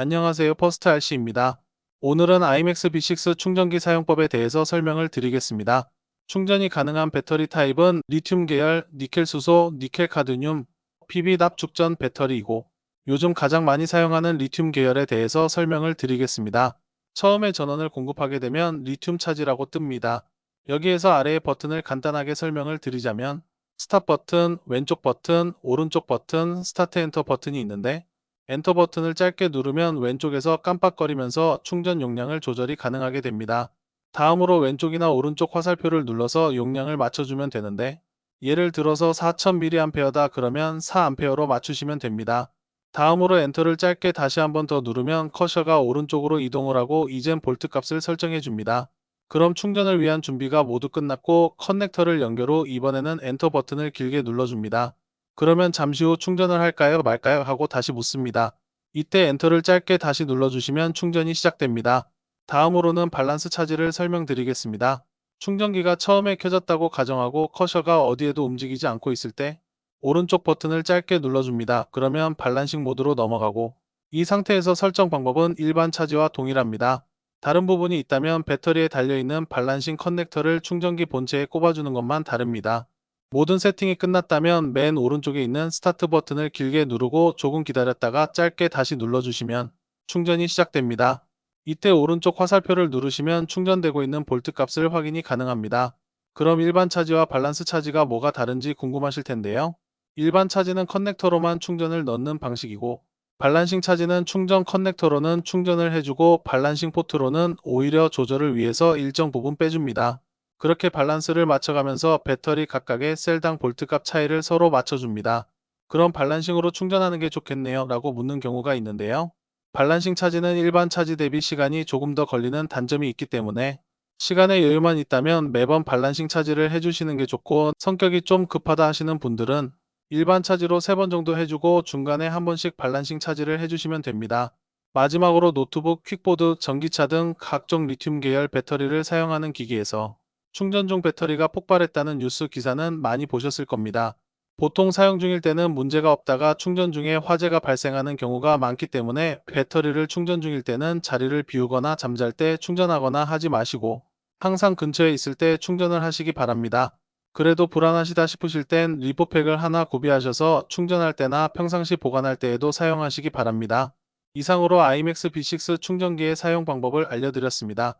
안녕하세요. 퍼스트 RC입니다. 오늘은 IMAX B6 충전기 사용법에 대해서 설명을 드리겠습니다. 충전이 가능한 배터리 타입은 리튬 계열, 니켈 수소, 니켈 카드뮴, PB 납축전 배터리이고 요즘 가장 많이 사용하는 리튬 계열에 대해서 설명을 드리겠습니다. 처음에 전원을 공급하게 되면 리튬 차지라고 뜹니다. 여기에서 아래의 버튼을 간단하게 설명을 드리자면 스탑 버튼, 왼쪽 버튼, 오른쪽 버튼, 스타트 엔터 버튼이 있는데 엔터 버튼을 짧게 누르면 왼쪽에서 깜빡거리면서 충전 용량을 조절이 가능하게 됩니다. 다음으로 왼쪽이나 오른쪽 화살표를 눌러서 용량을 맞춰주면 되는데 예를 들어서 4000mAh다 그러면 4A로 맞추시면 됩니다. 다음으로 엔터를 짧게 다시 한번 더 누르면 커셔가 오른쪽으로 이동을 하고 이젠 볼트 값을 설정해 줍니다. 그럼 충전을 위한 준비가 모두 끝났고 커넥터를 연결 후 이번에는 엔터 버튼을 길게 눌러줍니다. 그러면 잠시 후 충전을 할까요 말까요 하고 다시 묻습니다. 이때 엔터를 짧게 다시 눌러주시면 충전이 시작됩니다. 다음으로는 밸런스 차지를 설명드리겠습니다. 충전기가 처음에 켜졌다고 가정하고 커셔가 어디에도 움직이지 않고 있을 때 오른쪽 버튼을 짧게 눌러줍니다. 그러면 반란식 모드로 넘어가고 이 상태에서 설정 방법은 일반 차지와 동일합니다. 다른 부분이 있다면 배터리에 달려있는 반란식 커넥터를 충전기 본체에 꼽아주는 것만 다릅니다. 모든 세팅이 끝났다면 맨 오른쪽에 있는 스타트 버튼을 길게 누르고 조금 기다렸다가 짧게 다시 눌러주시면 충전이 시작됩니다. 이때 오른쪽 화살표를 누르시면 충전되고 있는 볼트 값을 확인이 가능합니다. 그럼 일반 차지와 밸런스 차지가 뭐가 다른지 궁금하실 텐데요. 일반 차지는 커넥터로만 충전을 넣는 방식이고 밸런싱 차지는 충전 커넥터로는 충전을 해주고 밸런싱 포트로는 오히려 조절을 위해서 일정 부분 빼줍니다. 그렇게 밸런스를 맞춰가면서 배터리 각각의 셀당 볼트값 차이를 서로 맞춰줍니다. 그럼 밸런싱으로 충전하는 게 좋겠네요 라고 묻는 경우가 있는데요. 밸런싱 차지는 일반 차지 대비 시간이 조금 더 걸리는 단점이 있기 때문에 시간의 여유만 있다면 매번 밸런싱 차지를 해주시는 게 좋고 성격이 좀 급하다 하시는 분들은 일반 차지로 3번 정도 해주고 중간에 한 번씩 밸런싱 차지를 해주시면 됩니다. 마지막으로 노트북, 퀵보드, 전기차 등 각종 리튬 계열 배터리를 사용하는 기기에서 충전 중 배터리가 폭발했다는 뉴스 기사는 많이 보셨을 겁니다. 보통 사용 중일 때는 문제가 없다가 충전 중에 화재가 발생하는 경우가 많기 때문에 배터리를 충전 중일 때는 자리를 비우거나 잠잘 때 충전하거나 하지 마시고 항상 근처에 있을 때 충전을 하시기 바랍니다. 그래도 불안하시다 싶으실 땐 리포팩을 하나 구비하셔서 충전할 때나 평상시 보관할 때에도 사용하시기 바랍니다. 이상으로 IMAX B6 충전기의 사용 방법을 알려드렸습니다.